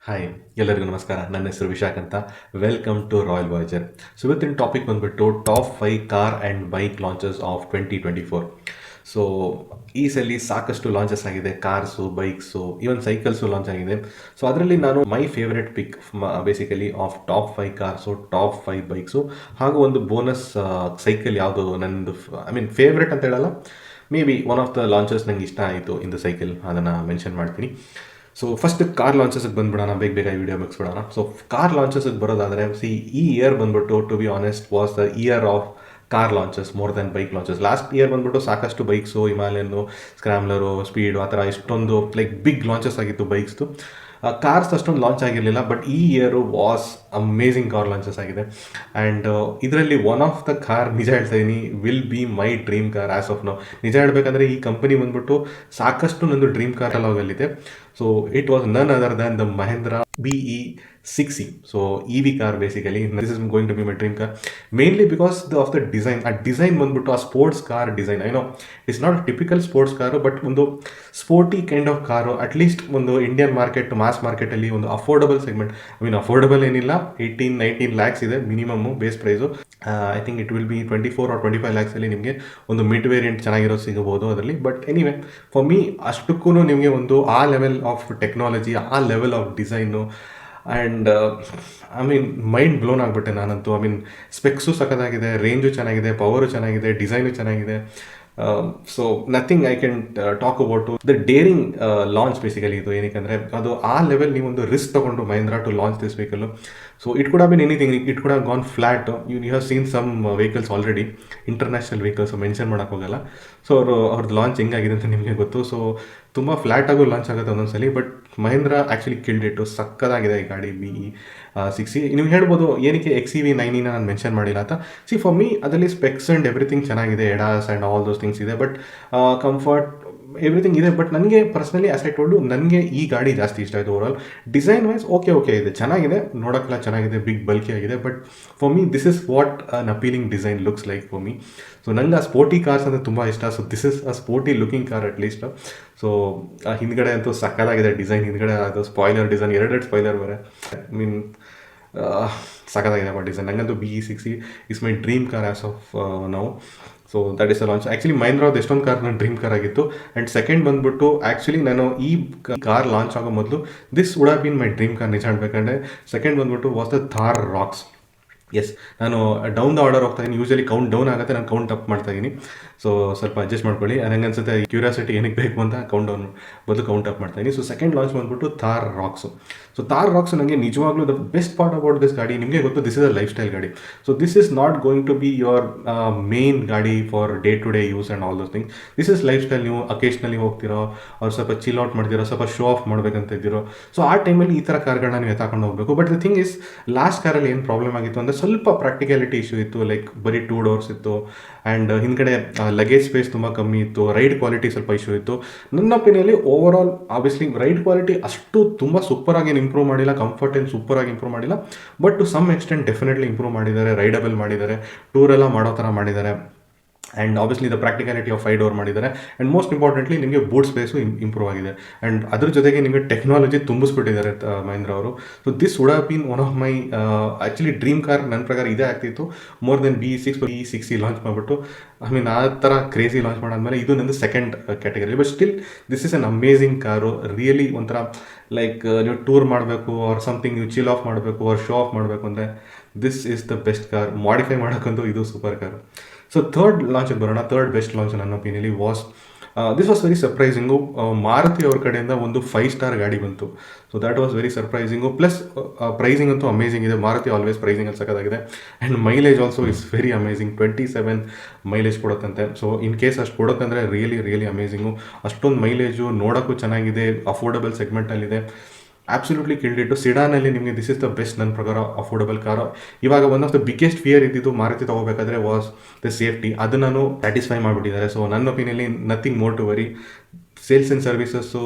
Hi ಎಲ್ಲರಿಗೂ ನಮಸ್ಕಾರ. ನನ್ನ ಹೆಸರು ವಿಶಾಖ್ ಅಂತ. Welcome to Royal Voyager. So ಇವತ್ತಿನ ಟಾಪಿಕ್ ಬಂದುಬಿಟ್ಟು top 5 car and bike launches of 2024. So ಈ ಸಲ ಸಾಕಷ್ಟು ಲಾಂಚಸ್ ಆಗಿದೆ, cars, bikes, even cycles launch ಆಗಿದೆ. ಸೊ ಅದರಲ್ಲಿ ನಾನು my favourite pick basically of top 5 cars, top 5 bikes ಹಾಗೂ ಒಂದು ಬೋನಸ್ ಸೈಕಲ್ ಯಾವುದು ನನ್ನದು ಫೇವ್ರೆಟ್ ಅಂತ ಹೇಳಲ್ಲ, maybe one of the launches ನಂಗೆ ಇಷ್ಟ ಆಯಿತು ಇನ್ ದ ಸೈಕಲ್, ಅದನ್ನು ಮೆನ್ಷನ್ ಮಾಡ್ತೀನಿ. ಸೊ ಫಸ್ಟ್ ಕಾರ್ ಲಾಂಚಸ್ಗೆ ಬಂದ್ಬಿಡೋಣ, ಬೇಗ ಈ ವಿಡಿಯೋ ಮುಗಿಸ್ಬಿಡೋಣ. ಸೊ ಕಾರ್ ಲಾಂಚಸ್ಗೆ ಬರೋದಾದರೆ ಈ ಇಯರ್ ಬಂದ್ಬಿಟ್ಟು to be honest was the year of car launches more than bike launches. Last year ಬಂದ್ಬಿಟ್ಟು ಸಾಕಷ್ಟು ಬೈಕ್ಸು, ಹಿಮಾಲಯನು, ಸ್ಕ್ರಾಮ್ಲರು, ಸ್ಪೀಡು, ಆ ಥರ ಇಷ್ಟೊಂದು ಲೈಕ್ ಬಿಗ್ ಲಾಂಚಸ್ ಆಗಿತ್ತು ಬೈಕ್ಸ್ದು. ಕಾರ್ಸ್ ಅಷ್ಟೊಂದು ಲಾಂಚ್ ಆಗಿರಲಿಲ್ಲ, ಬಟ್ ಈ year was amazing car launches ಆಗಿದೆ. ಆ್ಯಂಡ್ ಇದರಲ್ಲಿ ಒನ್ ಆಫ್ ದ ಕಾರ್, ನಿಜ ಹೇಳ್ತಾ ಇದ್ದೀನಿ, will be my dream car as of now. ನಿಜ ಹೇಳಬೇಕಂದ್ರೆ ಈ ಕಂಪನಿ ಬಂದ್ಬಿಟ್ಟು ಸಾಕಷ್ಟು ನಂದು ಡ್ರೀಮ್ ಕಾರ್ ಅಲಾಗಲ್ಲಿದೆ. So it was none other than the Mahindra BE6e. So EV car basically this is going to be my dream car, mainly because of the design. ಆ design ಬಂದ್ಬಿಟ್ಟು ಆ sports car design, I know it's not typical sports car, but ಒಂದು sporty kind of car. At least ಒಂದು Indian market, mass ಮಾರ್ಕೆಟಲ್ಲಿ ಒಂದು affordable segment, affordable ಏನಿಲ್ಲ, 18-19 ಲ್ಯಾಕ್ಸ್ ಇದೆ minimum base price. I think it will be 24 or 25 ಲ್ಯಾಕ್ಸಲ್ಲಿ ನಿಮಗೆ ಒಂದು mid variant ಚೆನ್ನಾಗಿರೋದು ಸಿಗಬಹುದು ಅದರಲ್ಲಿ. ಬಟ್ ಎನಿವೆ, ಫಾರ್ ಮೀ ಅಷ್ಟಕ್ಕೂ ನಿಮಗೆ ಒಂದು ಆ ಲೆವೆಲ್ ಆಫ್ ಟೆಕ್ನಾಲಜಿ, ಆ level of design, and mind blown ಆಗಿಬಿಟ್ಟೆ ನಾನಂತೂ. ಸ್ಪೆಕ್ಸು ಸಖತ್ತಾಗಿದೆ, ರೇಂಜು ಚೆನ್ನಾಗಿದೆ, ಪವರು ಚೆನ್ನಾಗಿದೆ, ಡಿಸೈನು ಚೆನ್ನಾಗಿದೆ. So nothing I can talk about the daring launch basically. ಇದು ಏನಕ್ಕೆ ಅದು ಆ ಲೆವೆಲ್ ನೀವೊಂದು ರಿಸ್ಕ್ ತೊಗೊಂಡು Mahindra to launch this vehicle. So it could have been anything, it could have gone flat. You have seen some vehicles already, international vehicles mention ಮಾಡೋಕ್ಕೋಗಲ್ಲ. So ಅವ್ರದ್ದು launch ಹೆಂಗಾಗಿದೆ ಅಂತ ನಿಮಗೆ ಗೊತ್ತು. ಸೊ ತುಂಬ ಫ್ಲ್ಯಾಟಾಗೂ ಲಾಂಚ್ ಆಗುತ್ತೆ ಒಂದೊಂದ್ಸಲಿ, ಬಟ್ ಮಹೇಂದ್ರ ಆ್ಯಕ್ಚುಲಿ ಕಿಲ್ಡಿಟ್ಟು. ಸಕ್ಕದಾಗಿದೆ ಈ ಗಾಡಿ BE6e. ನೀವು ಹೇಳ್ಬೋದು ಏನಕ್ಕೆ XEV9 ನಾನು ಮೆನ್ಷನ್ ಮಾಡಿಲ್ಲ ಅಂತ. ಫಾರ್ ಮೀ ಅದರಲ್ಲಿ ಸ್ಪೆಕ್ಸ್ ಆ್ಯಂಡ್ ಎವ್ರಿಥಿಂಗ್ ಚೆನ್ನಾಗಿದೆ, ಎಡಾಸ್ ಆ್ಯಂಡ್ ಆಲ್ ದೋಸ್ ಥಿಂಗ್ಸ್ ಇದೆ, ಬಟ್ ಕಂಫರ್ಟ್ ಎವ್ರಿಥಿಂಗ್ ಇದೆ. ಬಟ್ ನನಗೆ ಪರ್ಸ್ನಲಿ ಆಸ್ ಐ ಟೋಲ್ಡು, ನನಗೆ ಈ ಗಾಡಿ ಜಾಸ್ತಿ ಇಷ್ಟ ಆಯಿತು. ಓವರಾಲ್ ಡಿಸೈನ್ ವೈಸ್ ಓಕೆ ಇದೆ, ಚೆನ್ನಾಗಿದೆ, ನೋಡೋಕ್ಕೆಲ್ಲ ಚೆನ್ನಾಗಿದೆ, ಬಿಗ್ ಬಲ್ಕಿ ಆಗಿದೆ. But for me this is what an appealing design looks like for me. So ನನಗೆ ಆ ಸ್ಪೋರ್ಟಿ ಕಾರ್ಸ್ ಅಂದರೆ ತುಂಬ ಇಷ್ಟ. So this is a sporty looking car at least. So ಹಿಂದ್ಗಡೆ ಅಂತೂ ಸಕ್ಕದಾಗಿದೆ ಡಿಸೈನ್. ಹಿಂದ್ಗಡೆ ಅದು ಸ್ಪಾಯ್ಲರ್ ಡಿಸೈನ್, ಎರಡು ಸ್ಪಾಯ್ಲರ್ ಬೇರೆ, ಸಕ್ಕದಾಗಿದೆ ಬಟ್ ಡಿಸೈನ್. ನನಗಂತೂ BE6e is my dream car as of now. So that is a launch. Actually ಮಹೇಂದ್ರವ್ರದ್ದು ಎಷ್ಟೊಂದು ಕಾರ್ ನನ್ನ ಡ್ರೀಮ್ ಕಾರ್ ಆಗಿತ್ತು. ಆ್ಯಂಡ್ ಸೆಕೆಂಡ್ ಬಂದ್ಬಿಟ್ಟು ಆ್ಯಕ್ಚುಲಿ ನಾನು ಈ ಕಾರ್ ಲಾಂಚ್ ಆಗೋ ಮೊದಲು this would have been my dream car ನಿಜ ಹೇಳಬೇಕಂದ್ರೆ. ಸೆಕೆಂಡ್ ಬಂದ್ಬಿಟ್ಟು was the Thar Roxx. Yes, ನಾನು ಡೌನ್ ದ ಆರ್ಡರ್ ಹೋಗ್ತಾ ಇದ್ದೀನಿ. ಯೂಶಲಿ ಕೌಂಟ್ ಡೌನ್ ಆಗುತ್ತೆ, ನಾನು ಕೌಂಟ್ ಅಪ್ ಮಾಡ್ತಾ ಇದ್ದೀನಿ. ಸೊ ಸ್ವಲ್ಪ ಅಡ್ಜಸ್ಟ್ ಮಾಡ್ಕೊಳ್ಳಿ. ನನಗೆ ಅನ್ಸುತ್ತೆ ಕ್ಯೂರಿಯಾಸಿಟಿ ಏನಕ್ಕೆ ಬೇಕು ಅಂತ ಕೌಂಟ್ ಡೌನ್ ಬದಲು ಕೌಂಟ್ ಅಪ್ ಮಾಡ್ತಾ ಇದ್ದೀನಿ. ಸೊ ಸೆಕೆಂಡ್ ಲಾಂಚ್ ಬಂದ್ಬಿಟ್ಟು Thar Roxx. So Thar Roxx ನನಗೆ ನಿಜವಾಗ್ಲೂ the best part about this ಗಾಡಿ, ನಿಮಗೆ ಗೊತ್ತು, this is a lifestyle ಗಾಡಿ. So this is not going to be your main ಗಾಡಿ for day to day use and all those things. This is lifestyle. ನೀವು occasionally ಹೋಗ್ತಿರೋ, ಅವ್ರು ಸ್ವಲ್ಪ chill out ಮಾಡ್ತಿರೋ, ಸ್ವಲ್ಪ ಶೋ ಆಫ್ ಮಾಡಬೇಕಂತ ಇದ್ದೀರೋ, so ಆ ಟೈಮಲ್ಲಿ ಈ ಥರ ಕಾರ್ಗಳನ್ನ ನೀವು ಎತ್ತಾಕೊಂಡು ಹೋಗಬೇಕು. But the thing is, last ಕಾರಲ್ಲಿ ಏನು ಪ್ರಾಬ್ಲಮ್ ಆಗಿತ್ತು ಅಂದರೆ ಸ್ವಲ್ಪ ಪ್ರಾಕ್ಟಿಕ್ಯಾಲಿಟಿ ಇಶ್ಯೂ ಇತ್ತು. ಲೈಕ್ ಬರೀ 2 ಡೋರ್ಸ್ ಇತ್ತು, ಆ್ಯಂಡ್ ಹಿಂದ್ಗಡೆ ಲಗೇಜ್ ಸ್ಪೇಸ್ ತುಂಬ ಕಮ್ಮಿ ಇತ್ತು. ರೈಡ್ ಕ್ವಾಲಿಟಿ ಸ್ವಲ್ಪ ಇಶ್ಯೂ ಇತ್ತು. ನನ್ನ ಒಪಿನಿಯಲ್ಲಿ overall obviously ride quality ಅಷ್ಟು ತುಂಬ ಸೂಪರಾಗಿ ಇಂಪ್ರೂವ್ ಮಾಡಿಲ್ಲ, ಕಂಫರ್ಟ್ ಏನು ಸೂಪರಾಗಿ ಇಂಪ್ರೂವ್ ಮಾಡಿಲ್ಲ, but to some extent definitely improve ಮಾಡಿದ್ದಾರೆ. ರೈಡಬಲ್ ಮಾಡಿದ್ದಾರೆ, ಟೂರೆಲ್ಲ ಮಾಡೋ ಥರ ಮಾಡಿದ್ದಾರೆ. And obviously the practicality of 5 door ಮಾಡಿದ್ದಾರೆ. ಆ್ಯಂಡ್ ಮೋಸ್ಟ್ ಇಂಪಾರ್ಟೆಂಟ್ಲಿ ನಿಮಗೆ ಬೂಟ್ ಸ್ಪೇಸು ಇಂಪ್ರೂವ್ ಆಗಿದೆ. ಆ್ಯಂಡ್ ಅದ್ರ ಜೊತೆಗೆ ನಿಮಗೆ ಟೆಕ್ನಾಲಜಿ ತುಂಬಿಸ್ಬಿಟ್ಟಿದ್ದಾರೆ ಮಹೇಂದ್ರ ಅವರು. So this would have been one of my actually dream car. ನನ್ನ ಪ್ರಕಾರ ಇದೇ ಆಗ್ತಿತ್ತು ಮೋರ್ ದೆನ್ BE6e ಲಾಂಚ್ ಮಾಡಿಬಿಟ್ಟು. ಆ ಥರ ಕ್ರೇಜಿ ಲಾಂಚ್ ಮಾಡಾದ್ಮೇಲೆ ಇದು ನಂದು second category. But still this is an amazing car. Really ಒಂಥರ ಲೈಕ್ ನೀವು ಟೂರ್ ಮಾಡಬೇಕು ಆರ್ ಸಮಥಿಂಗ್, ನೀವು ಚಿಲ್ ಆಫ್ ಮಾಡಬೇಕು ಆರ್ ಶೋ ಆಫ್ ಮಾಡಬೇಕು ಅಂದರೆ this is the best car. Modify ಮಾಡೋಕ್ಕಂತೂ ಇದು ಸೂಪರ್ ಕಾರು. ಸೊ ಥರ್ಡ್ ಲಾಂಚಿಗೆ ಬರೋಣ. ಥರ್ಡ್ ಬೆಸ್ಟ್ ಲಾಂಚ್ ನನ್ನ ಒಪಿನಿಯಲಿ this was very surprising. Maruti ಅವ್ರ ಕಡೆಯಿಂದ ಒಂದು 5 ಸ್ಟಾರ್ ಗಾಡಿ ಬಂತು. So that was very surprising. Plus pricing ಅಂತೂ ಅಮೇಝಿಂಗ್ ಇದೆ. ಮಾರುತಿ ಆಲ್ವೇಸ್ ಪ್ರೈಸಿಂಗಲ್ಲಿ ಸಕ್ಕತ್ತಾಗಿದೆ. And mileage also is very amazing. 27 mileage ಕೊಡುತ್ತಂತೆ. ಸೊ ಇನ್ ಕೇಸ್ ಅಷ್ಟು ಕೊಡುತ್ತಂದರೆ ರಿಯಲಿ ಅಮೇಝಿಂಗು. ಅಷ್ಟೊಂದು ಮೈಲೇಜು, ನೋಡೋಕ್ಕೂ ಚೆನ್ನಾಗಿದೆ, ಅಫೋರ್ಡಬಲ್ ಸೆಗ್ಮೆಂಟಲ್ಲಿದೆ. ಆಬ್ಸಲ್ಯೂಟ್ಲಿ ಕಿಲ್ಡಿಟ್ಟು. ಸಿಡಾನಲ್ಲಿ ನಿಮಗೆ ದಿಸ್ ಇಸ್ ದ ಬೆಸ್ಟ್ ನನ್ನ ಪ್ರಕಾರ ಅಫೋರ್ಡಬಲ್ ಕಾರು. ಇವಾಗ one of the biggest fear ಇದ್ದಿದ್ದು ಮಾರುತಿ ತೊಗೋಬೇಕಾದ್ರೆ ವಾಸ್ ದ ಸೇಫ್ಟಿ. ಅದನ್ನು ಸ್ಯಾಟಿಸ್ಫೈ ಮಾಡಿಬಿಟ್ಟಿದ್ದಾರೆ. ಸೊ ನನ್ನ ಒಪಿನಿಯನ್ಲಿ nothing more to worry. Sales and services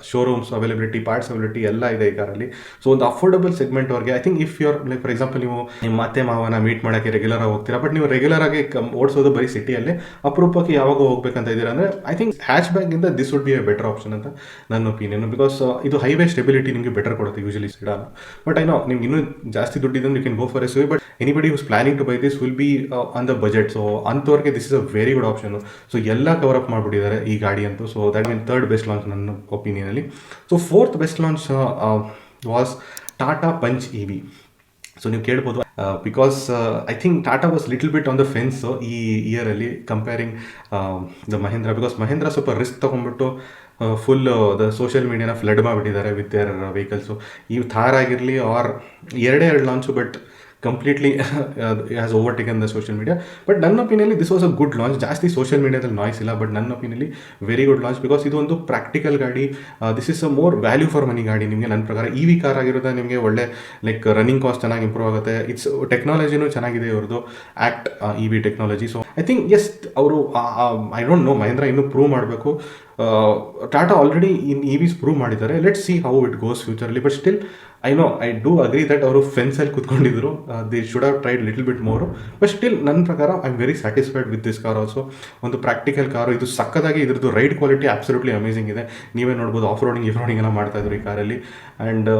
showrooms availability, parts availability ಎಲ್ಲ ಇದೆ ಈ ಕಾರಲ್ಲಿ. ಸೊ ಒಂದು ಅಫೋರ್ಡಬಲ್ ಸೆಗ್ಮೆಂಟ್ ಅವ್ರಿಗೆ, I think if your like for example ನೀವು ನಿಮ್ಮ ಅತ್ತೆ ಮಾವನ ಮೀಟ್ ಮಾಡೋಕ್ಕೆ ರೆಗ್ಯುಲರ್ ಆಗಿ ಹೋಗ್ತೀರಾ, ಬಟ್ ನೀವು ರೆಗ್ಯುಲರ್ ಆಗಿ ಓಡಿಸೋದು ಬರೀ ಸಿಟಿಯಲ್ಲೇ, ಅಪರೂಪಕ್ಕೆ ಯಾವಾಗ ಹೋಗ್ಬೇಕಂತ ಇದ್ದೀರಾ ಅಂದರೆ ಐ ಥಿಂಕ್ ಹ್ಯಾಚ್ ಬ್ಯಾಗಿಂದ this would be a better option ಅಂತ ನನ್ನ ಒಪಿನಿಯನ್. ಬಿಕಾಸ್ ಇದು ಹೈವೇ ಸ್ಟೆಬಿಲಿಟಿ ನಿಮಗೆ ಬೆಟರ್ ಕೊಡುತ್ತೆ usually sedan. But I know ನಿಮ್ಗೆ ಇನ್ನೂ ಜಾಸ್ತಿ ದುಡ್ಡಿದ್ರೆ you can go for a SUV, but anybody who's planning to buy this will be on the budget. So ಅಂಥವ್ರಿಗೆ this is a very good option. So ಎಲ್ಲ cover up ಮಾಡಿಬಿಟ್ಟಿದ್ದಾರೆ ಈ ಗಾಡಿ ಅಂತೂ. So that mean third best launch ನನ್ನ ಒಪಿನಿಯನಲ್ಲಿ. So fourth best launch was Tata Punch EV. So ನೀವು ಕೇಳ್ಬೋದು, because I think Tata was little bit on the fence ಈ ಇಯರಲ್ಲಿ comparing the Mahindra. Because Mahindra ಸ್ವಲ್ಪ ರಿಸ್ಕ್ ತೊಗೊಂಡ್ಬಿಟ್ಟು ಫುಲ್ ದ ಸೋಷಿಯಲ್ ಮೀಡಿಯಾನ ಫ್ಲಡ್ ಮಾಡಿಬಿಟ್ಟಿದ್ದಾರೆ ವಿತ್ ದೇರ್ ವೆಹಿಕಲ್ಸು. ಈ ಥಾರ್ ಆಗಿರಲಿ ಆರ್ ಎರಡೇ launch, but completely has overtaken the social media. But ನನ್ನ ಒಪಿನಿಯನ್ಲಿ this was a good launch. ಜಾಸ್ತಿ ಸೋಷಿಯಲ್ ಮೀಡಿಯಾದಲ್ಲಿ ನಾಯ್ಸ್ ಇಲ್ಲ, ಬಟ್ ನನ್ನ ಒಪಿನಿಯನ್ಲಿ ವೆರಿ ಗುಡ್ ಲಾಂಚ್. ಬಿಕಾಸ್ ಇದು ಒಂದು ಪ್ರಾಕ್ಟಿಕಲ್ ಗಾಡಿ. This is a more value for money ಗಾಡಿ. ನಿಮಗೆ ನನ್ನ ಪ್ರಕಾರ EV ಕಾರ್ ಆಗಿರೋದು ನಿಮಗೆ ಒಳ್ಳೆ ಲೈಕ್ ರನ್ನಿಂಗ್ ಕಾಸ್ಟ್ ಚೆನ್ನಾಗಿ ಇಂಪ್ರೂವ್ ಆಗುತ್ತೆ. ಇಟ್ಸ್ ಟೆಕ್ನಾಲಜಿನೂ ಚೆನ್ನಾಗಿದೆ ಇವ್ರದ್ದು, act EV technology. So I think yes ಅವರು ಐ ಡೋಂಟ್ ನೋ, ಮಹೇಂದ್ರ ಇನ್ನೂ ಪ್ರೂವ್ ಮಾಡಬೇಕು. Tata already in EVs prove ಮಾಡಿದ್ದಾರೆ. Let's see how it goes ಫ್ಯೂಚರ್ಲಿ. But still I know, I do agree that ಅವರು ಫೆನ್ಸಲ್ಲಿ ಕೂತ್ಕೊಂಡಿದ್ರು. They should have tried little bit more. But still ನನ್ನ ಪ್ರಕಾರ I am very satisfied with this car also. ಒಂದು practical car, ಇದು ಸಕ್ಕದಾಗಿ ಇದ್ರದ್ದು ರೈಡ್ ಕ್ವಾಲಿಟಿ ಅಬ್ಸಲ್ಯೂಟ್ಲಿ ಅಮೇಸಿಂಗ್ ಇದೆ. ನೀವೇ ನೋಡ್ಬೋದು, ಆಫ್ ರೋಡಿಂಗ್ ಎಲ್ಲ ಮಾಡ್ತಾಯಿದ್ರು ಈ ಕಾರಲ್ಲಿ. ಆ್ಯಂಡ್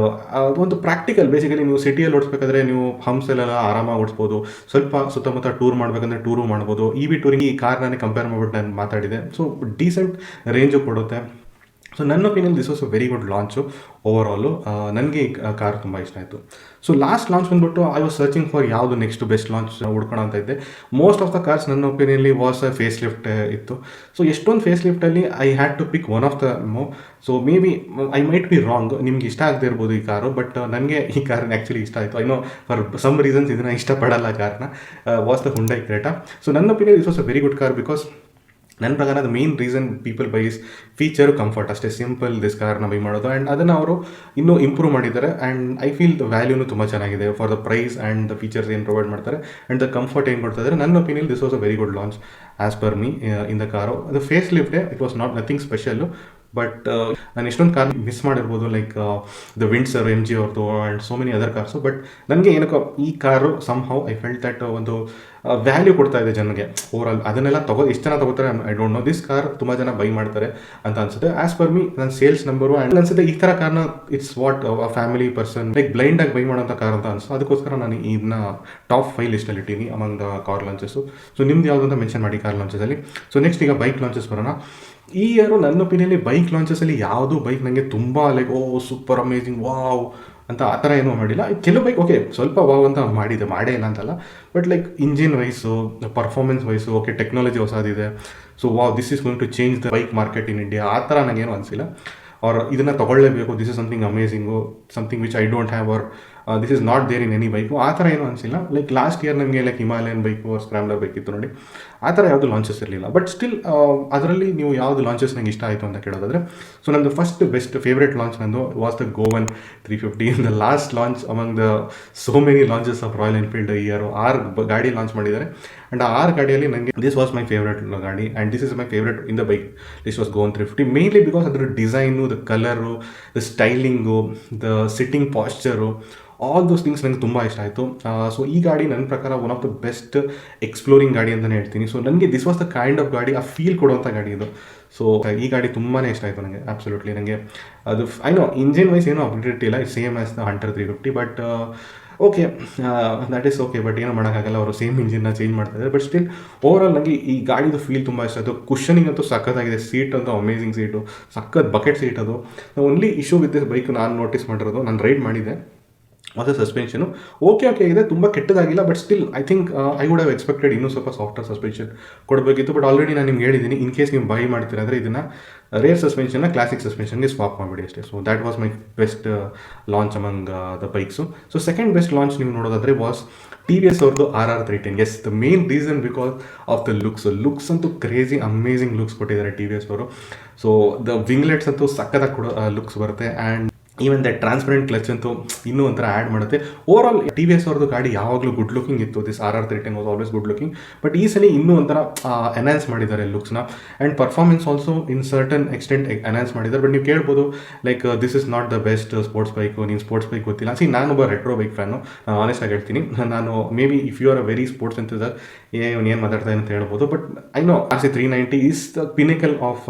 ಒಂದು ಪ್ರಾಕ್ಟಿಕಲ್, ಬೇಸಿಕಲಿ ನೀವು ಸಿಟಿಯಲ್ಲಿ ಓಡಿಸ್ಬೇಕಾದ್ರೆ ನೀವು ಹಂಸಲ್ಲೆಲ್ಲ ಆರಾಮಾಗಿ ಓಡಿಸ್ಬೋದು. ಸ್ವಲ್ಪ ಸುತ್ತಮುತ್ತ ಟೂರ್ ಮಾಡಬೇಕಂದ್ರೆ ಟೂರು ಮಾಡ್ಬೋದು. EV ಟೂರಿಂಗ್ ಈ ಕಾರ್ ನಾನು ಕಂಪೇರ್ ಮಾಡ್ಬಿಟ್ಟು ನಾನು ಮಾತಾಡಿದೆ. ಸೊ ಡೀಸೆಂಟ್ ರೇಂಜು ಕೊಡುತ್ತೆ. ಸೊ ನನ್ನ opinion this was a very good launch overall. ನನಗೆ ಈ ಕಾರ್ ತುಂಬ ಇಷ್ಟ ಆಯಿತು. ಸೊ ಲಾಸ್ಟ್ ಲಾಂಚ್ ಬಂದ್ಬಿಟ್ಟು ಐ ವಾಸ್ ಸರ್ಚಿಂಗ್ ಫಾರ್ ಯಾವುದು ನೆಕ್ಸ್ಟ್ ಬೆಸ್ಟ್ ಲಾಂಚ್ ಹುಡ್ಕೋಣ ಅಂತ ಇದ್ದೆ. ಮೋಸ್ಟ್ ಆಫ್ ದ ಕಾರ್ಸ್ ನನ್ನ ಒಪಿನಿಯನ್ಲಿ ವಾಸ್ ಅ ಫೇಸ್ ಲಿಫ್ಟ್ ಇತ್ತು. ಸೊ ಎಷ್ಟೊಂದು ಫೇಸ್ ಲಿಫ್ಟಲ್ಲಿ I had to pick one of the ಮೋ. So may be I might be wrong, ನಿಮ್ಗೆ ಇಷ್ಟ ಆಗದೆ ಇರ್ಬೋದು ಈ ಕಾರು, ಬಟ್ ನನಗೆ ಈ ಕಾರನ್ನ ಆ್ಯಕ್ಚುಲಿ ಇಷ್ಟ ಆಯಿತು. I know for some reasons ಇದನ್ನು ಇಷ್ಟಪಡಲ್ಲ ಕಾರ್ನ. Was the Hyundai Creta. So ನನ್ನ opinion this was a very good car. Because ನನ್ನ ಪ್ರಕಾರ the main reason people buy is feature, comfort. ಅಷ್ಟೇ ಸಿಂಪಲ್ ದಿಸ್ ಕಾರ್ನ ಬೈ ಮಾಡೋದು. ಆ್ಯಂಡ್ ಅದನ್ನು ಅವರು ಇನ್ನೂ ಇಂಪ್ರೂವ್ ಮಾಡಿದ್ದಾರೆ. ಆ್ಯಂಡ್ ಐ ಫೀಲ್ ದ ವ್ಯಾಲ್ಯೂನು ತುಂಬ ಚೆನ್ನಾಗಿದೆ for the price and the features ಏನು ಪ್ರೊವೈಡ್ ಮಾಡ್ತಾರೆ ಆ್ಯಂಡ್ ದ ಕಂಫರ್ಟ್ ಏನು ಕೊಡ್ತಾ ಇದ್ದಾರೆ. ನನ್ನ opinion this was a very good launch as per me in the car. ಅದು ಫೇಸ್ ಲಿಫ್ಟೇ, it was not nothing special. But ನಾನು ಎಷ್ಟೊಂದು ಕಾರ್ ಮಿಸ್ ಮಾಡಿರ್ಬೋದು, ಲೈಕ್ ದ ವಿಂಡ್ಸರ್ MG ಅವ್ರದ್ದು and so many other cars. But ನನಗೆ ಏನಕ್ಕೋ ಈ car somehow I felt that ಒಂದು ವ್ಯಾಲ್ಯೂ ಕೊಡ್ತಾ ಇದೆ ಜನಗೆ ಓವರಾಲ್. ಅದನ್ನೆಲ್ಲ ಎಷ್ಟು ಜನ ತಗೋತಾರೆ I don't know. This car ತುಂಬ ಜನ ಬೈ ಮಾಡ್ತಾರೆ ಅಂತ ಅನ್ಸುತ್ತೆ ಆ್ಯಸ್ ಪರ್ ಮೀ. ನನ್ನ ಸೇಲ್ಸ್ ನಂಬರು ಆ್ಯಂಡ್ ಅನ್ಸುತ್ತೆ ಈ ಥರ ಕಾರ್ನ it's what a family person like ಬ್ಲೈಂಡಾಗಿ ಬೈ ಮಾಡೋಂಥ ಕಾರ್ ಅಂತ ಅನಿಸ್ತು. ಅದಕ್ಕೋಸ್ಕರ ನಾನು ಇದನ್ನ ಟಾಪ್ 5 ಲಿಸ್ಟಲ್ಲಿ ಇಟ್ಟೀನಿ among the car launches. So ನಿಮ್ದು ಯಾವುದು ಅಂತ ಮೆನ್ಷನ್ ಮಾಡಿ ಕಾರ್ ಲಾಂಚಸಲ್ಲಿ. ಸೊ ನೆಕ್ಸ್ಟ್ ಈಗ ಬೈಕ್ ಲಾಂಚಸ್ ಬರೋಣ. ಈ ಇಯರು ನನ್ನ ಒಪಿನಿಯನ್ಲಿ ಬೈಕ್ ಲಾಂಚಸಲ್ಲಿ ಯಾವುದೂ ಬೈಕ್ ನನಗೆ ತುಂಬ ಲೈಕ್ ಸೂಪರ್ ಅಮೇಜಿಂಗ್ ವಾವ್ ಅಂತ ಆ ಥರ ಏನೂ ಮಾಡಿಲ್ಲ. ಕೆಲವು ಬೈಕ್ ಓಕೆ ಸ್ವಲ್ಪ ವಾವ್ ಅಂತ ಮಾಡೇ ಇಲ್ಲ ಅಂತಲ್ಲ, but like engine wise, performance wise okay, technology ಹೊಸದಿದೆ. So wow, this is going to change the bike market in India. ಆ ಥರ ನನಗೇನು ಅನಿಸಿಲ್ಲ. ಆರ್ ಇದನ್ನು ತೊಗೊಳ್ಳೇಬೇಕು, this is something amazing, something which I don't have, or this is not there in any bike. ಆ ಥರ ಏನೂ ಅನಿಸಿಲ್ಲ. ಲೈಕ್ ಲಾಸ್ಟ್ ಇಯರ್ ನಮಗೆ like Himalayan bike or scrambler bike ಇತ್ತು ನೋಡಿ, ಆ ಥರ ಯಾವುದು ಲಾಂಚಸ್ ಇರಲಿಲ್ಲ. ಬಟ್ ಸ್ಟಿಲ್ ಅದರಲ್ಲಿ ನೀವು ಯಾವುದು ಲಾಂಚಸ್ ನಂಗೆ ಇಷ್ಟ ಆಯಿತು ಅಂತ ಕೇಳೋದಾದರೆ, ಸೊ ನಂದು ಫಸ್ಟ್ ಬೆಸ್ಟ್ ಫೇವ್ರೇಟ್ ಲಾಂಚ್ ನಂದು was the Goan 350 in the last launch among the so many launches of Royal Enfield. ಈ ಇಯರ್ 6 ಗಾಡಿ ಲಾಂಚ್ ಮಾಡಿದ್ದಾರೆ. ಆ್ಯಂಡ್ ಆ 6 ಗಾಡಿಯಲ್ಲಿ ನನಗೆ ದಿಸ್ ವಾಸ್ ಮೈ ಫೇವ್ರೇಟ್ ಗಾಡಿ and this is my favourite in the bike. This was Goan 350 mainly because ಅದರ design, the colour, the styling, the seating posture, all those things ನನಗೆ ತುಂಬ ಇಷ್ಟ ಆಯಿತು. ಸೊ ಈ ಗಾಡಿ ನನ್ನ ಪ್ರಕಾರ one of the best exploring ಗಾಡಿ ಅಂತಲೇ ಹೇಳ್ತೀನಿ. ಸೊ ನನಗೆ this was the kind of ಗಾಡಿ, ಆ ಫೀಲ್ ಕೊಡುವಂಥ ಗಾಡಿ ಇದು. ಸೊ ಈ ಗಾಡಿ ತುಂಬಾ ಇಷ್ಟ ಆಯಿತು ನನಗೆ ಅಬ್ಸಲ್ಯೂಟ್ಲಿ. ನನಗೆ ಅದು ಐ ನೋ ಇಂಜಿನ್ ವೈಸ್ ಏನೂ ಅಪ್ಡೇಟ್ ಇಲ್ಲ, same as the hunter 350, but okay that is okay. But ಏನೋ ಮಾಡೋಕ್ಕಾಗಲ್ಲ, ಅವರು ಸೇಮ್ ಇಂಜಿನ್ನ ಚೇಂಜ್ ಮಾಡ್ತಾಯಿದ್ದಾರೆ. ಬಟ್ ಸ್ಟಿಲ್ ಓವರಾಲ್ ನನಗೆ ಈ ಗಾಡಿದು ಫೀಲ್ ತುಂಬ ಇಷ್ಟ ಆಯಿತು. ಕುಷನಿಂಗ್ ಅಂತೂ ಸಖತ್ತಾಗಿದೆ, ಸೀಟ್ ಅಂತೂ ಅಮೇಸಿಂಗ್ ಸೀಟು, ಸಖತ್ ಬಕೆಟ್ ಸೀಟ್. ಅದು only issue with this bike ನಾನು ನೋಟಿಸ್ ಮಾಡಿರೋದು, ನಾನು ರೈಡ್ ಮಾಡಿದ್ದೆ, ಮತ್ತು ಸಸ್ಪೆನ್ಷನು ಓಕೆ ಇದೆ, ತುಂಬ ಕೆಟ್ಟದಾಗಿಲ್ಲ. But still I think I would have expected ಇನ್ನೂ ಸ್ವಲ್ಪ ಸಾಫ್ಟ್ವೇರ್ ಸಸ್ಪೆನ್ಷನ್ ಕೊಡಬೇಕಿತ್ತು. ಬಟ್ ಆಲ್ರೆಡಿ ನಾನು ನಿಮ್ಗೆ ಹೇಳಿದ್ದೀನಿ, ಇನ್ ಕೇಸ್ ನೀವು ಬೈ ಮಾಡ್ತೀರಾ ಅಂದರೆ ಇದನ್ನು ರೇರ್ ಸಸ್ಪೆನ್ಷನ್ನ ಕ್ಲಾಸಿಕ್ ಸಸ್ಪೆನ್ಷನ್ಗೆ ಸ್ವಾಪ್ ಮಾಡಿಬಿಡಿ ಅಷ್ಟೇ. So that was my best launch among the bikes. So second best launch ನೀವು ನೋಡೋದಾದರೆ ವಾಸ್ TVS ಅವ್ರದ್ದು RR 310. Yes, the main reason because of the looks ಅಂತೂ ಕ್ರೇಜಿ ಅಮೇಸಿಂಗ್ ಲುಕ್ಸ್ ಕೊಟ್ಟಿದ್ದಾರೆ TVS ಅವರು. ಸೊ ದ ವಿಂಗ್ಲೆಟ್ಸ್ ಅಂತೂ ಸಕ್ಕತ್ತಾಗಿ ಕೊಡೋ looks ಬರುತ್ತೆ. And even that transparent clutch ಅಂತೂ ಇನ್ನೂ ಒಂಥರ ಆ್ಯಡ್ ಮಾಡುತ್ತೆ. Over all T V S ಅವ್ರದ್ದು ಗಾಡಿ ಯಾವಾಗಲೂ ಗುಡ್ ಲುಕಿಂಗ್ ಇತ್ತು. This RR310 was always good looking. But ಈ ಸಲ ಇನ್ನೂ ಒಂಥರ ಎನ್ಹಾನ್ಸ್ ಮಾಡಿದ್ದಾರೆ ಲುಕ್ಸ್ನ. And performance also in certain extent enhance ಮಾಡಿದ್ದಾರೆ. ಬಟ್ ನೀವು ಕೇಳ್ಬೋದು like this is not the best sports bike, ನೀನು ಸ್ಪೋರ್ಟ್ಸ್ ಬೈಕ್ ಗೊತ್ತಿಲ್ಲ. ನಾನೊಬ್ಬ ರೆಟ್ರೋ ಬೈಕ್ ಫ್ಯಾನು, ನಾನು ಆನೆಸ್ಟಾಗಿ ಹೇಳ್ತೀನಿ. ನಾನು maybe if you are a very sports enthusiast ಏನು ಮಾತಾಡ್ತಾ ಅಂತ ಹೇಳ್ಬೋದು. But I know RC390 is the ಪಿನಿಕಲ್ of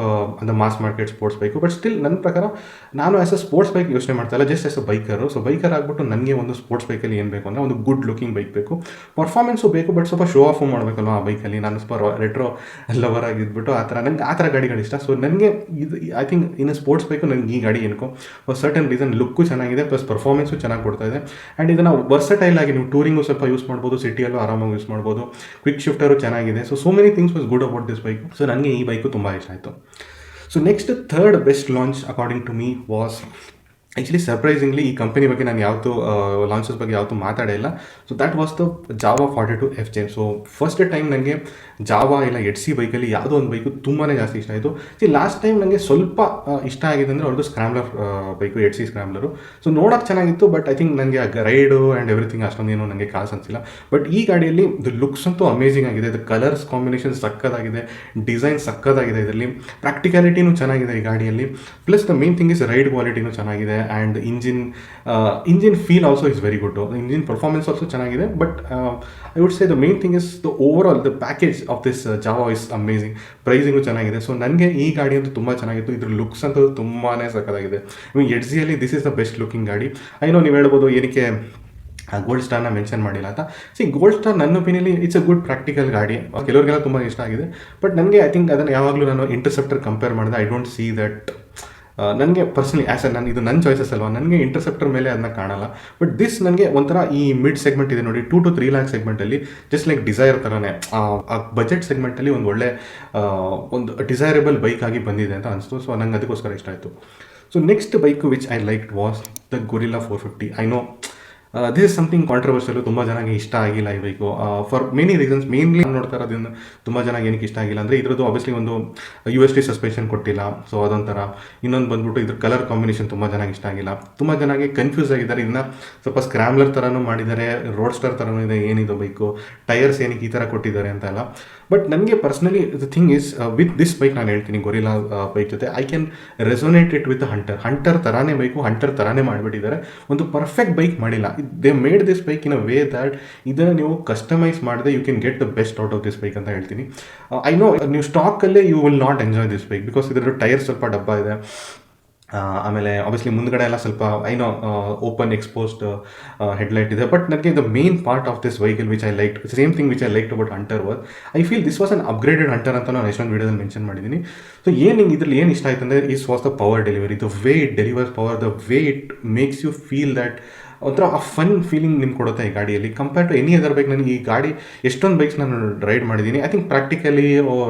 the mass market sports bike. But still ನನ್ನ ಪ್ರಕಾರ ನಾನು ಆ್ಯಸ್ ಅ ಸ್ಪೋರ್ಟ್ಸ್ ಬೈಕ್ ಯೋಚನೆ ಮಾಡ್ತಾ ಇಲ್ಲ, just as a biker. So biker ಆಗಿಬಿಟ್ಟು ನನಗೆ ಒಂದು ಸ್ಪೋರ್ಟ್ಸ್ ಬೈಕಲ್ಲಿ ಏನು ಬೇಕು ಅಂದರೆ ಒಂದು ಗುಡ್ ಲುಕಿಂಗ್ ಬೈಕ್ ಬೇಕು, ಪರ್ಫಾರ್ಮೆನ್ಸು ಬೇಕು, ಬಟ್ ಸ್ವಲ್ಪ ಶೋ ಆಫು ಮಾಡಬೇಕಲ್ವ ಆ ಬೈಕಲ್ಲಿ. ನಾನು ಸ್ವಲ್ಪ ರೆಟ್ರೋ ಲವರ್ ಆಗಿದ್ಬಿಟ್ಟು ನಂಗೆ ಆ ಥರ ಗಾಡಿಗಳು ಇಷ್ಟ. ಸೊ ನನಗೆ ಇದು ಐ ಥಿಂಕ್ ಇನ್ನು ಸ್ಪೋರ್ಟ್ಸ್ ಬೈಕು ನನಗೆ ಈ ಗಾಡಿ ಏನಕ್ಕೋ ಸರ್ಟನ್ ರೀಸನ್ ಲುಕ್ಕು ಚೆನ್ನಾಗಿದೆ, ಪ್ಲಸ್ ಪರ್ಫಾರ್ಮೆನ್ಸು ಚೆನ್ನಾಗಿ ಕೊಡ್ತಾ ಇದೆ. ಆ್ಯಂಡ್ ಇದನ್ನು ವರ್ಸಟೈಲ್ ಆಗಿ ನೀವು ಟೂರಿಂಗು ಸ್ವಲ್ಪ ಯೂಸ್ ಮಾಡ್ಬೋದು, ಸಿಟಿಯಲ್ಲೂ ಆರಾಮಾಗಿ ಯೂಸ್ ಮಾಡ್ಬೋದು, ಕ್ವಿಕ್ ಶಿಫ್ಟರು ಚೆನ್ನಾಗಿದೆ. So many things was good about this bike. So ನನಗೆ ಈ ಬೈಕು ತುಂಬ ಇಷ್ಟ ಆಯಿತು. So next third best launch according to me was actually surprisingly ಈ ಕಂಪನಿ ಬಗ್ಗೆ ನಾನು ಯಾವತ್ತೂ ಲಾಂಚಸ್ ಬಗ್ಗೆ ಯಾವತ್ತೂ ಮಾತಾಡೇ ಇಲ್ಲ. So that was the Jawa 42 FJ. So first time ನನಗೆ ಜಾವಾ ಇಲ್ಲ HC ಬೈಕಲ್ಲಿ ಯಾವುದೋ ಒಂದು ಬೈಕು ತುಂಬಾ ಜಾಸ್ತಿ ಇಷ್ಟ ಆಯಿತು. ಲಾಸ್ಟ್ ಟೈಮ್ ನನಗೆ ಸ್ವಲ್ಪ ಇಷ್ಟ ಆಗಿದೆ ಅಂದರೆ ಅವ್ರದ್ದು scrambler bike, HC scrambler. So ನೋಡೋಕೆ ಚೆನ್ನಾಗಿತ್ತು, ಬಟ್ ಐ ಥಿಂಕ್ ನನಗೆ ರೈಡು ಆ್ಯಂಡ್ ಎವ್ರಿಥಿಂಗ್ ಅಷ್ಟೊಂದೇನು ನನಗೆ ಕಾಸು ಅನಿಸಿಲ್ಲ. ಬಟ್ ಈ ಗಾಡಿಯಲ್ಲಿ ದ ಲುಕ್ಸ್ ಅಂತೂ ಅಮೇಜಿಂಗ್ ಆಗಿದೆ, ದ ಕಲರ್ಸ್ ಕಾಂಬಿನೇಷನ್ ಸಕ್ಕದಾಗಿದೆ, ಡಿಸೈನ್ ಸಕ್ಕದಾಗಿದೆ, ಇದರಲ್ಲಿ ಪ್ರಾಕ್ಟಿಕ್ಯಾಲಿಟಿನೂ ಚೆನ್ನಾಗಿದೆ ಈ ಗಾಡಿಯಲ್ಲಿ. Plus the main thing is ride ಕ್ವಾಲಿಟಿನೂ ಚೆನ್ನಾಗಿದೆ. And engine feel also is very good. Engine performance also ಚೆನ್ನಾಗಿದೆ. But I would say the main thing is the over all the package of this Java is amazing. Pricing ಚೆನ್ನಾಗಿದೆ. So ನನಗೆ ಈ ಗಾಡಿ ಅಂತೂ ತುಂಬ ಚೆನ್ನಾಗಿತ್ತು. ಇದ್ರ ಲುಕ್ಸ್ ಅಂತೂ ತುಂಬಾ ಸಕ್ಕದಾಗಿದೆ. HCಯಲ್ಲಿ this is the best looking ಗಾಡಿ. ಐನೋ ನೀವು ಹೇಳ್ಬೋದು ಏನಕ್ಕೆ ಗೋಲ್ಡ್ ಸ್ಟಾರ್ನ ಮೆನ್ಷನ್ ಮಾಡಿಲ್ಲ ಅಂತ. ಗೋಲ್ಡ್ ಸ್ಟಾರ್ ನನ್ನ ಒಪಿನಿಯನ್ಲಿ ಇಟ್ಸ್ ಅ ಗುಡ್ ಪ್ರಾಕ್ಟಿಕಲ್ ಗಾಡಿ, ಕೆಲವರಿಗೆಲ್ಲ ತುಂಬ ಇಷ್ಟ ಆಗಿದೆ. ಬಟ್ ನನಗೆ ಐ ಥಿಂಕ್ ಅದನ್ನು ಯಾವಾಗಲೂ ನಾನು ಇಂಟರ್ಸೆಪ್ಟರ್ ಕಂಪೇರ್ ಮಾಡಿದೆ. ಐ ಡೋಂಟ್ ಸಿ ದಟ್ ನನಗೆ ಪರ್ಸನಲಿ ಇದು ನನ್ನ ಚಾಯ್ಸಸ್ ಅಲ್ವಾ, ನನಗೆ ಇಂಟರ್ಸೆಪ್ಟರ್ ಮೇಲೆ ಅದನ್ನ ಕಾಣಲ್ಲ. ಬಟ್ ದಿಸ್ ನನಗೆ ಒಂಥರ ಈ ಮಿಡ್ ಸೆಗ್ಮೆಂಟ್ ಇದೆ ನೋಡಿ, 2 to 3 ಲ್ಯಾಕ್ ಸೆಗ್ಮೆಂಟಲ್ಲಿ ಜಸ್ಟ್ ಲೈಕ್ ಡಿಸೈರ್ ಥರನೇ ಆ ಬಜೆಟ್ ಸೆಗ್ಮೆಂಟಲ್ಲಿ ಒಂದು ಒಳ್ಳೆ ಒಂದು ಡಿಸೈರಬಲ್ ಬೈಕ್ ಆಗಿ ಬಂದಿದೆ ಅಂತ ಅನಿಸ್ತು. ಸೊ ನಂಗೆ ಅದಕ್ಕೋಸ್ಕರ ಇಷ್ಟ ಆಯಿತು. So next bike which I liked was the Guerrilla 450. I know this is something controversial, ತುಂಬ ಜನಕ್ಕೆ ಇಷ್ಟ ಆಗಿಲ್ಲ ಈ bike for many reasons. Mainly ನೋಡ್ತಾ ಇರೋದ್ರಿಂದ ತುಂಬ ಜನಕ್ಕೆ ಏನಕ್ಕೆ ಇಷ್ಟ ಆಗಿಲ್ಲ ಅಂದರೆ ಇದ್ರದ್ದು ಆಬ್ವಿಯಸ್ಲಿ ಒಂದು UST ಸಸ್ಪೆನ್ಷನ್ ಕೊಟ್ಟಿಲ್ಲ. ಸೊ ಅದೊಂಥರ. ಇನ್ನೊಂದು ಬಂದ್ಬಿಟ್ಟು ಇದ್ರ ಕಲರ್ ಕಾಂಬಿನೇಷನ್ ತುಂಬ ಜನಕ್ಕೆ ಇಷ್ಟ ಆಗಿಲ್ಲ. ತುಂಬ ಜನಕ್ಕೆ ಕನ್ಫ್ಯೂಸ್ ಆಗಿದ್ದಾರೆ. ಇದನ್ನ ಸ್ವಲ್ಪ ಸ್ಕ್ರಾಮ್ಲರ್ ಥರನೂ ಮಾಡಿದ್ದಾರೆ, ರೋಡ್ ಸ್ಟಾರ್ ಥರನೂ ಇದೆ, ಏನಿದು ಬೈಕು, ಟೈರ್ಸ್ ಏನಕ್ಕೆ ಈ ಥರ ಕೊಟ್ಟಿದ್ದಾರೆ ಅಂತ ಎಲ್ಲ. ಬಟ್ ನನಗೆ personally the thing is with this bike ನಾನು ಹೇಳ್ತೀನಿ ಗೊರಿಲ್ಲಾ ಬೈಕ್ ಜೊತೆ I can resonate it with Hunter ಥರಾನೇ ಬೈಕು, ಹಂಟರ್ ಥರಾನೇ ಮಾಡಿಬಿಟ್ಟಿದ್ದಾರೆ. ಒಂದು ಪರ್ಫೆಕ್ಟ್ ಬೈಕ್ ಮಾಡಿಲ್ಲ. They made this bike in a way that ಇದನ್ನು ನೀವು ಕಸ್ಟಮೈಸ್ ಮಾಡಿದೆ you can get the best out of this bike ಅಂತ ಹೇಳ್ತೀನಿ. ಐ ನೋ ನೀವು ಸ್ಟಾಕಲ್ಲೇ you will not enjoy this bike because ಇದರ ಟೈರ್ ಸ್ವಲ್ಪ ಡಬ್ಬ ಇದೆ. ಆಮೇಲೆ ಆಬ್ವಿಯಸ್ಲಿ ಮುಂದ್ಗಡೆ ಎಲ್ಲ ಸ್ವಲ್ಪ ಐನೋ ಓಪನ್ ಎಕ್ಸ್ಪೋಸ್ಡ್ ಹೆಡ್ಲೈಟ್ ಇದೆ. ಬಟ್ ನನಗೆ the main part of this vehicle which I like, same thing which I like about hunter was I feel this was an upgraded hunter ಅಂತ ನಾನು ಎಷ್ಟೊಂದು ವೀಡಿಯೋದಲ್ಲಿ ಮೆನ್ಷನ್ ಮಾಡಿದ್ದೀನಿ. ಸೊ ನಿಂಗೆ ಇದ್ರಲ್ಲಿ ಏನು ಇಷ್ಟ ಆಯ್ತು ಅಂದರೆ is was the power delivery, the way it delivers power, the way it makes you feel that ಒಂಥರ ಆ ಫನ್ ಫೀಲಿಂಗ್ ನಿಮ್ಗೆ ಕೊಡುತ್ತೆ ಈ ಗಾಡಿಯಲ್ಲಿ compare to any other bike. ನನಗೆ ಈ ಗಾಡಿ ಎಷ್ಟೊಂದು ಬೈಕ್ಸ್ ನಾನು ರೈಡ್ ಮಾಡಿದ್ದೀನಿ. I think practically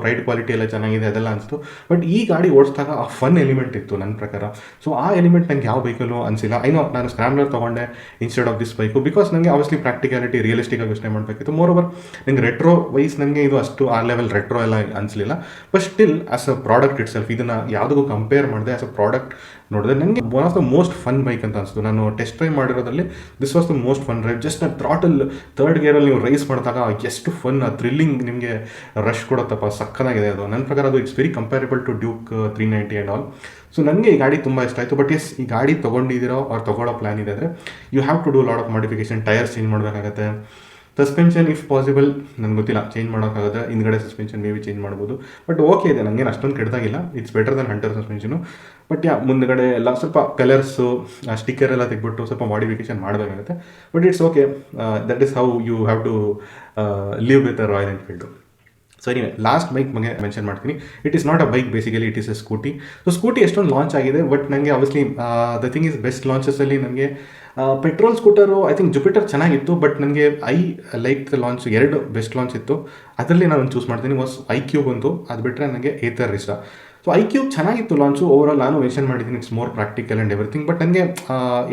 ride quality ಎಲ್ಲ ಚೆನ್ನಾಗಿದೆ ಅದೆಲ್ಲ ಅನಿಸ್ತು. ಬಟ್ ಈ ಗಾಡಿ ಓಡಿಸಿದಾಗ ಆ ಫನ್ ಎಲಿಮೆಂಟ್ ಇತ್ತು ನನ್ನ ಪ್ರಕಾರ. ಸೊ ಆ ಎಲಿಮೆಂಟ್ ನನಗೆ ಯಾವ ಬೈಕಲ್ಲೂ ಅನಿಸಿಲ್ಲ. ಐನೋ ನಾನು ಸ್ಕ್ರಾಮ್ಲರ್ ತೊಗೊಂಡೆ instead of this bike because ನನಗೆ ಆಬ್ವಿಯಸ್ಲಿ ಪ್ರಾಕ್ಟಿಕಾಲಿಟಿ ರಿಯಲಿಸ್ಟಿಕ್ ಆಗಿ ಯೋಚನೆ ಮಾಡಬೇಕಿತ್ತು. ಮೋರ್ ಓವರ್ ನನಗೆ ರೆಟ್ರೋ ವೈಸ್ ನನಗೆ ಇದು ಅಷ್ಟು ಆ ಲೆವೆಲ್ ರೆಟ್ರೋ ಎಲ್ಲ ಅನಿಸಲಿಲ್ಲ. But still as a product itself ಇದನ್ನು ಯಾವುದಕ್ಕೂ ಕಂಪೇರ್ ಮಾಡಿದೆ ಆಸ್ ಅ ಪ್ರಾಡಕ್ಟ್ ನೋಡಿದ್ರೆ ನನಗೆ one of the most fun bike ಅಂತ ಅನಿಸ್ತು. ನಾನು ಟೆಸ್ಟ್ ಡ್ರೈವ್ ಮಾಡಿರೋದ್ರಲ್ಲಿ this was the most fun drive. Just throttle third ಗೇರಲ್ಲಿ ನೀವು ರೈಸ್ ಮಾಡಿದಾಗ ಎಷ್ಟು ಫನ್, ಆ ಥ್ರಿಲ್ಲಿಂಗ್ ನಿಮಗೆ ರಶ್ ಕೊಡುತ್ತಪ್ಪ, ಸಕ್ಕದಾಗಿದೆ ಅದು. ನನ್ನ ಪ್ರಕಾರ ಅದು it's very comparable to Duke 390 and all. So ನನಗೆ ಈ ಗಾಡಿ ತುಂಬ ಇಷ್ಟ ಆಯಿತು. ಬಟ್ ಎಸ್ ಈ ಗಾಡಿ ತೊಗೊಂಡಿದ್ದೀರೋ ಅವ್ರು ತೊಗೊಳ್ಳೋ ಪ್ಲ್ಯಾನ್ ಇದೆ ಅಂದರೆ you have to do lot of modification. Tyres change ಮಾಡಬೇಕಾಗತ್ತೆ, ಸಸ್ಪೆನ್ಷನ್ ಇಫ್ ಪಾಸಿಬಲ್ ನನಗೆ ಗೊತ್ತಿಲ್ಲ ಚೇಂಜ್ ಮಾಡೋಕ್ಕಾಗುತ್ತೆ, ಹಿಂದ್ಗಡೆ ಸಸ್ಪೆನ್ಷನ್ ಮೇ ಬಿ ಚೇಂಜ್ ಮಾಡ್ಬೋದು. ಬಟ್ ಓಕೆ ಇದೆ, ನನಗೇನು ಅಷ್ಟೊಂದು ಕೆಡ್ದಾಗಿಲ್ಲ. It's better than Hunter suspension. But ಮುಂದ್ಗಡೆ ಎಲ್ಲ ಸ್ವಲ್ಪ ಕಲರ್ಸು ಸ್ಟಿಕ್ಕರ್ ಎಲ್ಲ ತೆಗೆದ್ಬಿಟ್ಟು ಸ್ವಲ್ಪ ಮಾಡಿಫಿಕೇಶನ್ ಮಾಡಬೇಕಾಗುತ್ತೆ. But it's okay, that is how you have to live with a Royal Enfield. So anyway last bike ಬಗ್ಗೆ ಮೆನ್ಷನ್ ಮಾಡ್ತೀನಿ. It is not a bike, basically it is a scooty. So scooty ಎಷ್ಟೊಂದು launch ಆಗಿದೆ. But ನನಗೆ obviously the thing is best ಲಾಂಚಸಲ್ಲಿ ನನಗೆ petrol scooter I think Jupiter ಚೆನ್ನಾಗಿತ್ತು. But ನನಗೆ I like the launch, 2 best launch ಇತ್ತು. ಅದರಲ್ಲಿ ನಾನು ಚೂಸ್ ಮಾಡ್ತೀನಿ. ವಾಸ್ iQube ಒಂದು, ಅದು ಬಿಟ್ಟರೆ ನನಗೆ ಏತರ್ ಇಷ್ಟ. ಸೊ ಐಕ್ಯೂಬ್ ಚೆನ್ನಾಗಿತ್ತು ಲಾಂಚು. ಓವರಾಲ್ ನಾನು ಮೆನ್ಷನ್ ಮಾಡಿದ್ದೀನಿ, it's more practical and everything. But ನನಗೆ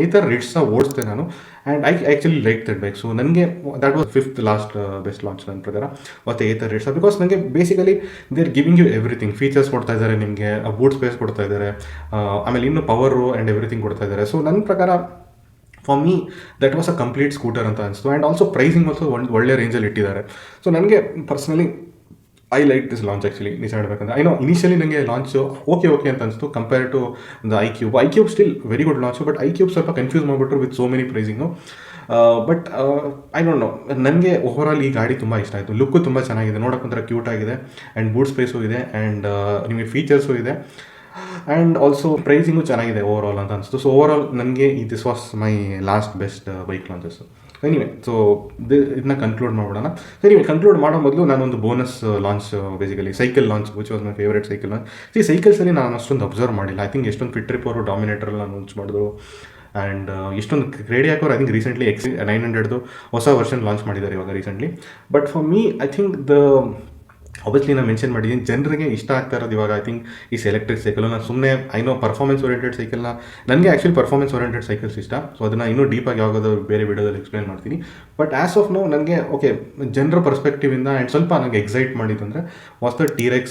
ಈ ಥರ ರಿಟ್ಸ ಓಡಿಸ್ದೆ ನಾನು, and I actually like that bike. So ನನಗೆ that was fifth last best launch ನನ್ನ ಪ್ರಕಾರ, ಮತ್ತು ಈ ಥರ ರಿಟ್ಸ. ಬಿಕಾಸ್ ನನಗೆ basically they are giving you everything. Features ಕೊಡ್ತಾ ಇದ್ದಾರೆ ನಿಮಗೆ, ಬೂಟ್ ಸ್ಪೇಸ್ ಕೊಡ್ತಾ ಇದ್ದಾರೆ, ಆಮೇಲೆ ಇನ್ನೂ ಪವರು ಆ್ಯಂಡ್ ಎವ್ರಿಥಿಂಗ್ ಕೊಡ್ತಾ ಇದ್ದಾರೆ. ಸೊ ನನ್ನ ಪ್ರಕಾರ for me that was a complete scooter ಅಂತ ಅನಿಸ್ತು. ಆ್ಯಂಡ್ ಆಲ್ಸೋ ಪ್ರೈಸಿಂಗ್ ಆಲ್ಸೋ ಒಂದು ಒಳ್ಳೆ ರೇಂಜಲ್ಲಿ ಇಟ್ಟಿದ್ದಾರೆ. ಸೊ ನನಗೆ personally I like this launch actually. ನಿಜ ಹೇಳ್ಬೇಕಂದ್ರೆ ಐನೋ ಇನಿಷಿಯಲಿ ನನಗೆ ಲಾಂಚು ಓಕೆ ಅಂತ ಅನಿಸ್ತು compare to the iQube still very good launch. But iQube ಸ್ವಲ್ಪ ಕನ್ಫ್ಯೂಸ್ ಮಾಡಿಬಿಟ್ರು with so many pricing. But I don't know, ನನಗೆ ಓವರಾಲ್ ಈ ಗಾಡಿ ತುಂಬ ಇಷ್ಟ ಆಯಿತು. ಲುಕ್ಕು ತುಂಬ ಚೆನ್ನಾಗಿದೆ, ನೋಡೋಕ್ಕೊಂಥರ ಕ್ಯೂಟ್ ಆಗಿದೆ, ಆ್ಯಂಡ್ ಬೂಟ್ ಸ್ಪೇಸು ಇದೆ, ಆ್ಯಂಡ್ ನಿಮಗೆ ಫೀಚರ್ಸು ಇದೆ, ಆ್ಯಂಡ್ ಆಲ್ಸೋ ಪ್ರೈಸಿಂಗು ಚೆನ್ನಾಗಿದೆ ಓವರಾಲ್ ಅಂತ ಅನಿಸ್ತು. ಸೊ ಓವರಾಲ್ ನನಗೆ this was my last best bike launches. Anyway, so ಇದನ್ನ ಕನ್ಕ್ಲೂಡ್ ಮಾಡೋಣ. ಎನಿವೆ, ಕನ್ಕ್ಲೂಡ್ ಮಾಡೋ ಮೊದಲು ನಾನೊಂದು bonus launch, basically cycle launch, which was my favourite cycle launch. ಸೈಕಲ್ಸಲ್ಲಿ ನಾನು ಅಷ್ಟೊಂದು ಅಬ್ಸರ್ವ್ ಮಾಡಿಲ್ಲ. ಐ ಥಿಂಕ್ ಎಷ್ಟೊಂದು ಫಿಟ್ ಟ್ರಿಪ್ ಅವರು ಡಾಮಿನೇಟ್ರಲ್ಲಿ ಲಾಂಚ್ ಮಾಡಿದ್ರು, ಆ್ಯಂಡ್ ಇಷ್ಟೊಂದು ಕ್ರೇಡಿಯಾಕ್ ಅವರು ಐ ಥಿಂಕ್ ರೀಸೆಂಟ್ಲಿ X900 ಹೊಸ ವರ್ಷನ್ ಲಾಂಚ್ ಮಾಡಿದ್ದಾರೆ ಇವಾಗ recently. But for me I think obviously ನಾನು ಮೆನ್ಷನ್ ಮಾಡಿದ್ದೀನಿ, ಜನರಿಗೆ ಇಷ್ಟ ಆಗ್ತಾ ಇರೋದು ಇವಾಗ ಐ ಥಿಂಕ್ ಈ ಎಲೆಕ್ಟ್ರಿಕ್ ಸೈಕಲ್. ನಾನು ಸುಮ್ಮನೆ ಐನೋ ಪರ್ಫಾರ್ಮೆನ್ಸ್ ಓರಿಯೆಂಟೆಡ್ ಸೈಕಲ್ನ, ನನಗೆ ಆ್ಯಕ್ಚುಲಿ ಪರ್ಫಾರ್ಮೆನ್ಸ್ ಓರಿಯೆಂಟೆಡ್ ಸೈಕಲ್ಸ್ ಇಷ್ಟ. ಸೊ ಅದನ್ನು ಇನ್ನೂ ಡೀಪಾಗಿ ಯಾವುದಾದ್ರು ಬೇರೆ ವಿಡಿಯೋದಲ್ಲಿ ಎಕ್ಸ್ಪ್ಲೇನ್ ಮಾಡ್ತೀನಿ. ಬಟ್ ಆ್ಯಸ್ ಆಫ್ ನೋ ನನಗೆ ಓಕೆ ಜನರ ಪರ್ಸ್ಪೆಕ್ಟಿವಿಂದ ಆ್ಯಂಡ್ ಸ್ವಲ್ಪ ನನಗೆ ಎಕ್ಸೈಟ್ ಮಾಡಿದ್ದು ಅಂದರೆ was the T-Rex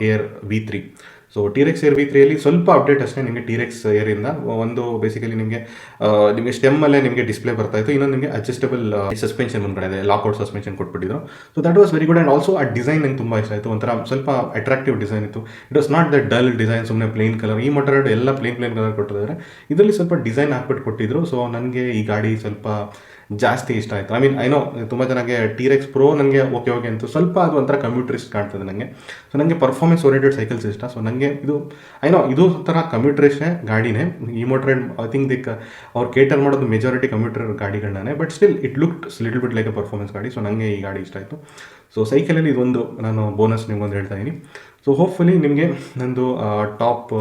Air V3. So T-Rex Air V3ಯಲ್ಲಿ ಸ್ವಲ್ಪ ಅಪ್ಡೇಟ್ ಅಷ್ಟೇ. ನಿಮಗೆ T-Rex Airಯಿಂದ ಒಂದು ಬೇಸಿಕಲಿ ನಿಮಗೆ ಸ್ಟೆಮ್ಮಲ್ಲೇ ನಿಮಗೆ ಡಿಸ್ಪ್ಲೇ ಬರ್ತಾಯಿತ್ತು, ಇನ್ನೊಂದು ನಿಮಗೆ ಅಡ್ಜಸ್ಟಬಲ್ ಸಸ್ಪೆನ್ಷನ್ ಮುಂದ್ಗಡೆ ಇದೆ, ಲಾಕ್ಔಟ್ ಸಸ್ಪೆನ್ಷನ್ ಕೊಟ್ಬಿಟ್ಟಿದ್ರು. So that was very good. And also ಆ ಡಿಸೈನ್ ನಂಗೆ ತುಂಬ ಇಷ್ಟ ಆಯಿತು, ಒಂಥರ ಸ್ವಲ್ಪ ಅಟ್ರಾಕ್ಟಿವ್ ಡಿಸೈನ್ ಇತ್ತು. It was not the dull design, ಸುಮ್ಮನೆ ಪ್ಲೇನ್ ಕಲರ್. ಈ ಮೋಟರ್ ಎಲ್ಲ ಪ್ಲೇನ್ ಕಲರ್ ಕೊಟ್ಟಿದ್ದಾರೆ, ಇದರಲ್ಲಿ ಸ್ವಲ್ಪ ಡಿಸೈನ್ ಹಾಕ್ಬಿಟ್ಟು ಕೊಟ್ಟಿದ್ರು. ಸೊ ನನಗೆ ಈ ಗಾಡಿ ಸ್ವಲ್ಪ ಜಾಸ್ತಿ ಇಷ್ಟ ಆಯಿತು. ಐ ಮೀನ್ ಐನೋ ತುಂಬ ಚೆನ್ನಾಗಿ T-Rex Pro ನನಗೆ ಓಕೆ ಅಂತು, ಸ್ವಲ್ಪ ಅದು ಒಂಥರ ಕಮ್ಯೂಟ್ರಿಸ್ಟ್ ಕಾಣ್ತದೆ ನನಗೆ. ಸೊ ನನಗೆ ಪರ್ಫಾರ್ಮೆನ್ಸ್ ಓರಿಯೆಂಟೆಡ್ ಸೈಕಲ್ಸ್ ಇಷ್ಟ. ಸೊ ನನಗೆ ಇದು ಥರ ಕಮ್ಯೂಟ್ರಿಸ್ಟೇ ಗಾಡಿನೇ. ಈ ಮೋಟರ್ ಐ ಥಿಂಕ್ ಅವ್ರು ಕೇಟರ್ ಮಾಡೋದು ಮೆಜಾರಿಟಿ ಕಮ್ಯೂಟರ್ ಗಾಡಿಗಳನ್ನೇ, but still it looked little bit like a performance ಗಾಡಿ. ಸೊ ನನಗೆ ಈ ಗಾಡಿ ಇಷ್ಟ ಆಯಿತು. ಸೊ ಸೈಕಲಲ್ಲಿ ಇದೊಂದು ನಾನು ಬೋನಸ್ ನಿಮ್ಗೊಂದು ಹೇಳ್ತಾ ಇದ್ದೀನಿ. ಸೊ ಹೋಪ್ಫುಲಿ ನಿಮಗೆ ನಂದು ಟಾಪ್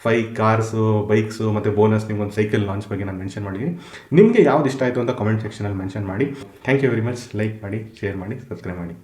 5 ಕಾರ್ಸು, ಬೈಕ್ಸು ಮತ್ತು ಬೋನಸ್ ನಿಮ್ಗೊಂದು ಸೈಕಲ್ ಲಾಂಚ್ ಬಗ್ಗೆ ನಾನು ಮೆನ್ಷನ್ ಮಾಡಿದ್ದೀನಿ. ನಿಮಗೆ ಯಾವ್ದು ಇಷ್ಟ ಆಯಿತು ಅಂತ ಕಮೆಂಟ್ ಸೆಕ್ಷನಲ್ಲಿ ಮೆನ್ಷನ್ ಮಾಡಿ. Thank you very much. Like ಮಾಡಿ, ಶೇರ್ ಮಾಡಿ, ಸಬ್ಸ್ಕ್ರೈಬ್ ಮಾಡಿ.